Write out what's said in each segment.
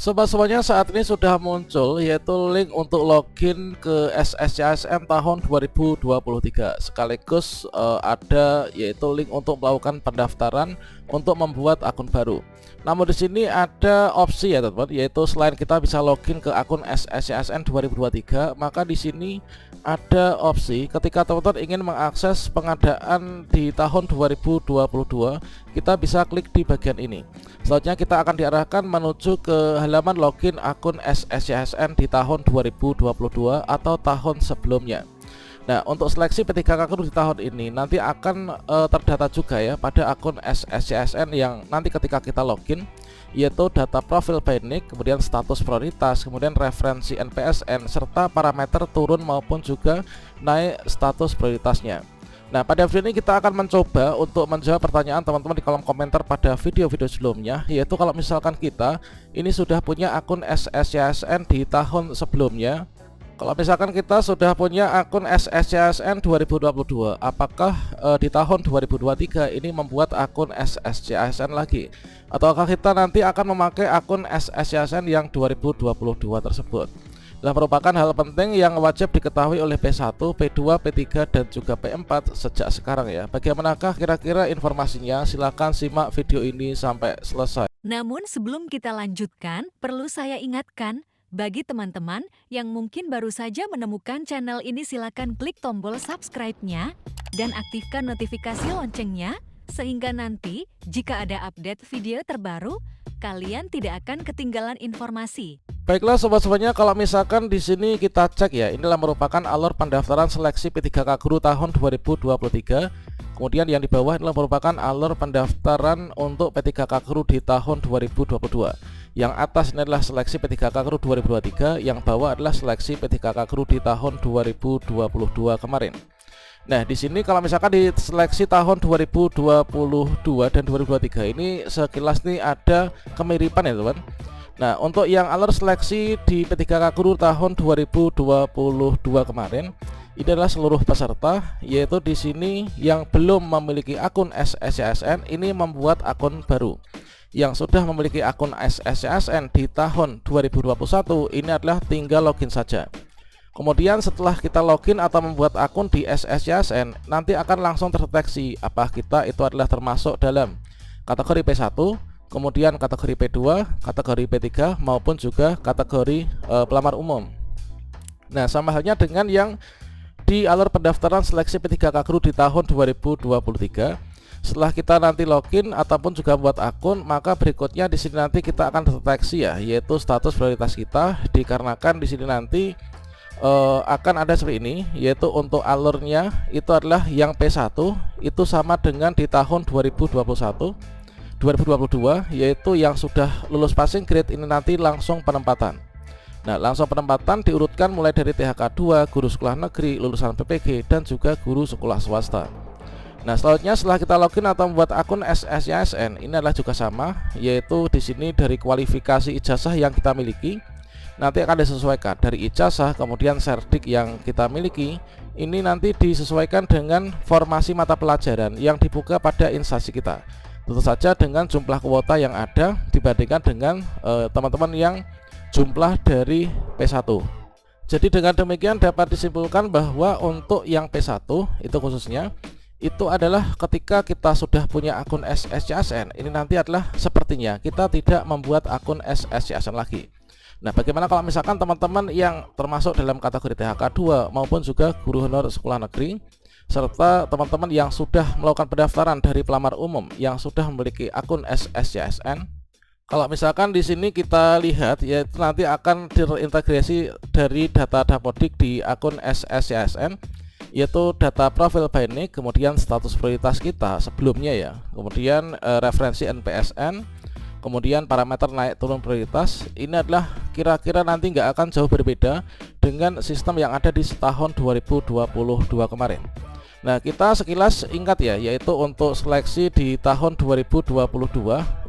Sobat semuanya, saat ini sudah muncul yaitu link untuk login ke SSCSN tahun 2023. Sekaligus ada yaitu link untuk melakukan pendaftaran untuk membuat akun baru. Namun di sini ada opsi ya teman-teman, yaitu selain kita bisa login ke akun SSCSN 2023, maka di sini ada opsi ketika teman-teman ingin mengakses pengadaan di tahun 2022, kita bisa klik di bagian ini. Selanjutnya kita akan diarahkan menuju ke halaman login akun SSCSN di tahun 2022 atau tahun sebelumnya. Nah, untuk seleksi P3K Kru di tahun ini nanti akan terdata juga ya pada akun SSCSN yang nanti ketika kita login, yaitu data profil by nick, kemudian status prioritas, kemudian referensi NPSN, serta parameter turun maupun juga naik status prioritasnya. Nah, pada video ini kita akan mencoba untuk menjawab pertanyaan teman-teman di kolom komentar pada video-video sebelumnya, yaitu kalau misalkan kita ini sudah punya akun SSCSN di tahun sebelumnya. Kalau misalkan kita sudah punya akun SSCSN 2022, apakah di tahun 2023 ini membuat akun SSCSN lagi? Ataukah kita nanti akan memakai akun SSCSN yang 2022 tersebut? Adalah merupakan hal penting yang wajib diketahui oleh P1, P2, P3, dan juga P4 sejak sekarang ya. Bagaimanakah kira-kira informasinya? Silahkan simak video ini sampai selesai. Namun sebelum kita lanjutkan, perlu saya ingatkan, bagi teman-teman yang mungkin baru saja menemukan channel ini, silakan klik tombol subscribe-nya dan aktifkan notifikasi loncengnya, sehingga nanti jika ada update video terbaru, kalian tidak akan ketinggalan informasi. Baiklah sobat-sobatnya, kalau misalkan di sini kita cek ya, inilah merupakan alur pendaftaran seleksi P3K Guru tahun 2023. Kemudian yang di bawah adalah merupakan alur pendaftaran untuk P3K Guru di tahun 2022. Yang atas ini adalah seleksi P3K Guru 2023, yang bawah adalah seleksi P3K Guru di tahun 2022 kemarin. Nah, di sini kalau misalkan di seleksi tahun 2022 dan 2023 ini sekilas nih ada kemiripan ya, teman. Nah, untuk yang alur seleksi di P3K Guru tahun 2022 kemarin, ini adalah seluruh peserta, yaitu di sini yang belum memiliki akun SSCSN ini membuat akun baru. Yang sudah memiliki akun SSCSN di tahun 2021 ini adalah tinggal login saja. Kemudian setelah kita login atau membuat akun di SSCSN, nanti akan langsung terdeteksi apakah kita itu adalah termasuk dalam kategori P1, kemudian kategori P2, kategori P3, maupun juga kategori pelamar umum. Nah, sama halnya dengan yang di alur pendaftaran seleksi P3K Guru di tahun 2023. Setelah kita nanti login ataupun juga buat akun, maka berikutnya di sini nanti kita akan terdeteksi ya, yaitu status prioritas kita, dikarenakan di sini nanti akan ada seperti ini, yaitu untuk alurnya itu adalah yang P1 itu sama dengan di tahun 2022, yaitu yang sudah lulus passing grade ini nanti langsung penempatan. Nah, langsung penempatan diurutkan mulai dari THK 2, guru sekolah negeri, lulusan PPG, dan juga guru sekolah swasta. Nah, selanjutnya setelah kita login atau membuat akun SSCSN, ini adalah juga sama, yaitu di sini dari kualifikasi ijazah yang kita miliki nanti akan disesuaikan dari ijazah, kemudian serdik yang kita miliki ini nanti disesuaikan dengan formasi mata pelajaran yang dibuka pada instansi kita. Tentu saja dengan jumlah kuota yang ada dibandingkan dengan teman-teman yang jumlah dari P1. Jadi dengan demikian dapat disimpulkan bahwa untuk yang P1 itu khususnya itu adalah ketika kita sudah punya akun SSCSN, ini nanti adalah sepertinya kita tidak membuat akun SSCSN lagi. Nah, bagaimana kalau misalkan teman-teman yang termasuk dalam kategori THK 2 maupun juga guru honor sekolah negeri, serta teman-teman yang sudah melakukan pendaftaran dari pelamar umum yang sudah memiliki akun SSCSN? Kalau misalkan di sini kita lihat, yaitu nanti akan terintegrasi dari data Dapodik di akun SSCSN, yaitu data profil by nick, kemudian status prioritas kita sebelumnya ya, kemudian referensi NPSN, kemudian parameter naik turun prioritas. Ini adalah kira-kira nanti nggak akan jauh berbeda dengan sistem yang ada di tahun 2022 kemarin. Nah, kita sekilas ingat ya, yaitu untuk seleksi di tahun 2022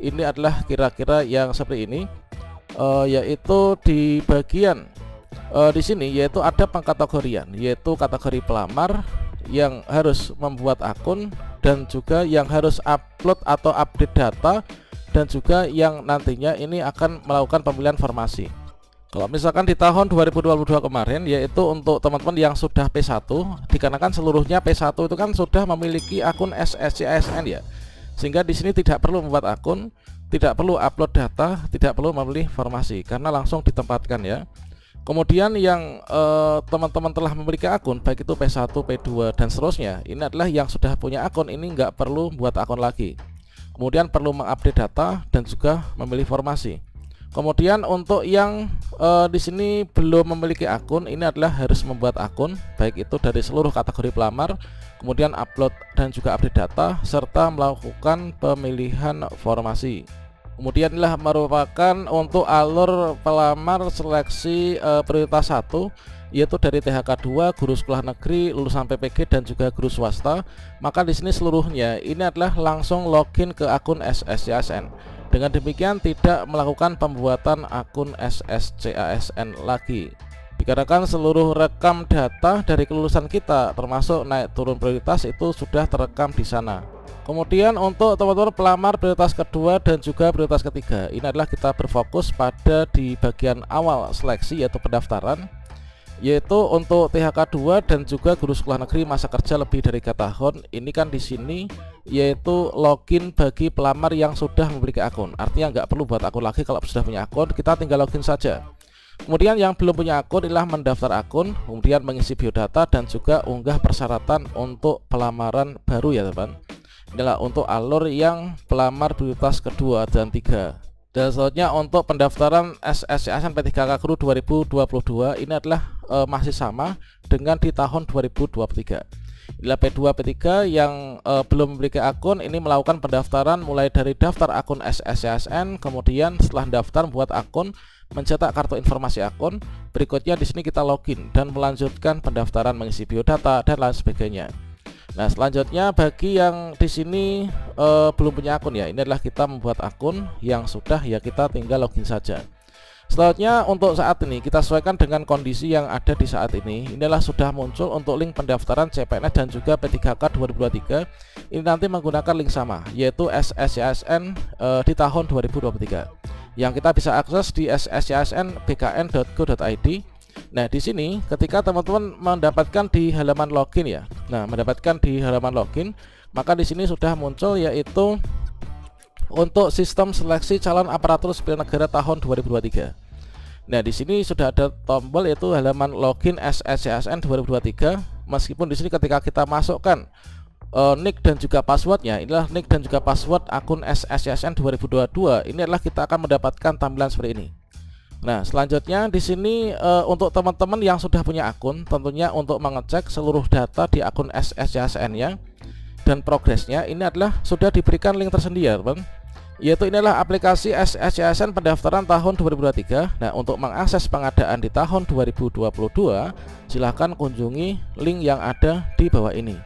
ini adalah kira-kira yang seperti ini, yaitu di bagian di sini yaitu ada pengkategorian, yaitu kategori pelamar yang harus membuat akun dan juga yang harus upload atau update data dan juga yang nantinya ini akan melakukan pemilihan formasi. Kalau misalkan di tahun 2022 kemarin, yaitu untuk teman-teman yang sudah P1, dikarenakan seluruhnya P1 itu kan sudah memiliki akun SSCASN ya, sehingga di sini tidak perlu membuat akun, tidak perlu upload data, tidak perlu memilih formasi karena langsung ditempatkan ya. Kemudian yang teman-teman telah memiliki akun, baik itu P1, P2 dan seterusnya, ini adalah yang sudah punya akun, ini nggak perlu buat akun lagi. Kemudian perlu mengupdate data dan juga memilih formasi. Kemudian untuk yang di sini belum memiliki akun, ini adalah harus membuat akun, baik itu dari seluruh kategori pelamar, kemudian upload dan juga update data, serta melakukan pemilihan formasi. Kemudian inilah merupakan untuk alur pelamar seleksi prioritas 1, yaitu dari THK 2, guru sekolah negeri, lulusan PPG dan juga guru swasta. Maka di sini seluruhnya ini adalah langsung login ke akun SSCASN. Dengan demikian tidak melakukan pembuatan akun SSCASN lagi. Dikarenakan seluruh rekam data dari kelulusan kita termasuk naik turun prioritas itu sudah terekam di sana. Kemudian untuk teman-teman pelamar prioritas kedua dan juga prioritas ketiga, ini adalah kita berfokus pada di bagian awal seleksi yaitu pendaftaran, yaitu untuk THK 2 dan juga guru sekolah negeri masa kerja lebih dari 3 tahun. Ini kan di sini yaitu login bagi pelamar yang sudah memiliki akun. Artinya nggak perlu buat akun lagi. Kalau sudah punya akun, kita tinggal login saja. Kemudian yang belum punya akun adalah mendaftar akun, kemudian mengisi biodata dan juga unggah persyaratan untuk pelamaran baru ya teman. Inilah untuk alur yang pelamar prioritas kedua dan 3. Dan selanjutnya untuk pendaftaran SSCASN P3K Guru 2022 ini adalah masih sama dengan di tahun 2023. Inilah P2 P3 yang belum memiliki akun, ini melakukan pendaftaran mulai dari daftar akun SSCASN, kemudian setelah daftar membuat akun, mencetak kartu informasi akun, berikutnya di sini kita login dan melanjutkan pendaftaran mengisi biodata dan lain sebagainya. Nah, selanjutnya bagi yang di sini belum punya akun ya, ini adalah kita membuat akun, yang sudah ya kita tinggal login saja. Selanjutnya untuk saat ini kita sesuaikan dengan kondisi yang ada di saat ini. Inilah sudah muncul untuk link pendaftaran CPNS dan juga P3K 2023. Ini nanti menggunakan link sama, yaitu SSCASN di tahun 2023. Yang kita bisa akses di sscsnbkn.go.id. Nah, di sini ketika teman-teman mendapatkan di halaman login ya. Nah, mendapatkan di halaman login, maka di sini sudah muncul yaitu untuk sistem seleksi calon aparatur sipil negara tahun 2023. Nah, di sini sudah ada tombol yaitu halaman login SSCASN 2023. Meskipun di sini ketika kita masukkan nick dan juga passwordnya, inilah nick dan juga password akun SSCASN 2022, ini adalah kita akan mendapatkan tampilan seperti ini. Nah, selanjutnya di sini untuk teman-teman yang sudah punya akun, tentunya untuk mengecek seluruh data di akun SSCASN-nya dan progresnya, ini adalah sudah diberikan link tersendiri ya teman, yaitu inilah aplikasi SSCASN pendaftaran tahun 2023. Nah, untuk mengakses pengadaan di tahun 2022, silahkan kunjungi link yang ada di bawah ini.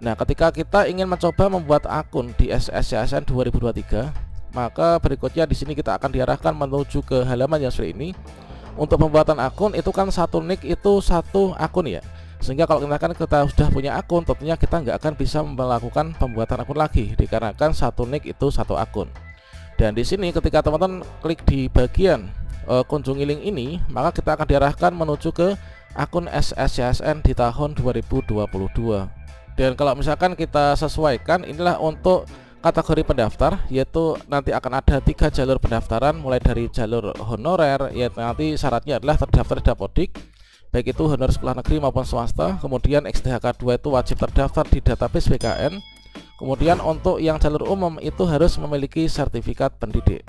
Nah, ketika kita ingin mencoba membuat akun di SSCASN 2023, maka berikutnya di sini kita akan diarahkan menuju ke halaman yang seperti ini. Untuk pembuatan akun itu kan satu nick itu satu akun ya, sehingga kalau kita sudah punya akun, tentunya kita nggak akan bisa melakukan pembuatan akun lagi dikarenakan satu nick itu satu akun. Dan di sini ketika teman-teman klik di bagian kunjungi link ini, maka kita akan diarahkan menuju ke akun SSCASN di tahun 2022. Dan kalau misalkan kita sesuaikan, inilah untuk kategori pendaftar, yaitu nanti akan ada 3 jalur pendaftaran, mulai dari jalur honorer, yaitu nanti syaratnya adalah terdaftar di Dapodik, baik itu honor sekolah negeri maupun swasta. Kemudian XTHK 2 itu wajib terdaftar di database BKN. Kemudian untuk yang jalur umum itu harus memiliki sertifikat pendidik.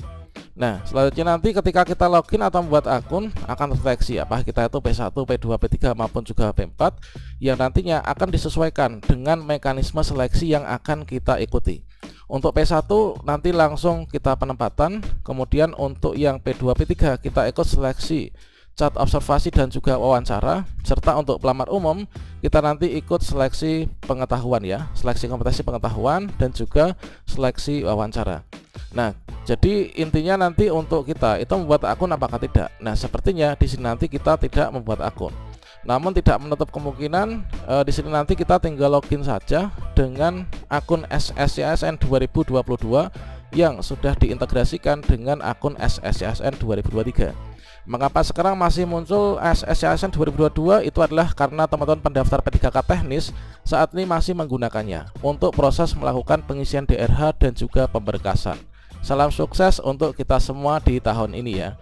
Nah, selanjutnya nanti ketika kita login atau membuat akun akan terdeteksi apakah kita itu P1, P2, P3 maupun juga P4, yang nantinya akan disesuaikan dengan mekanisme seleksi yang akan kita ikuti. Untuk P1 nanti langsung kita penempatan, kemudian untuk yang P2, P3 kita ikut seleksi cat observasi dan juga wawancara, serta untuk pelamar umum kita nanti ikut seleksi pengetahuan ya, seleksi kompetensi pengetahuan dan juga seleksi wawancara. Nah, jadi intinya nanti untuk kita itu membuat akun apakah tidak. Nah, sepertinya di sini nanti kita tidak membuat akun. Namun tidak menutup kemungkinan di sini nanti kita tinggal login saja dengan akun SSCASN 2022 yang sudah diintegrasikan dengan akun SSCSN 2023. Mengapa sekarang masih muncul SSCSN 2022? Itu adalah karena teman-teman pendaftar P3K teknis saat ini masih menggunakannya untuk proses melakukan pengisian DRH dan juga pemberkasan. Salam sukses untuk kita semua di tahun ini ya.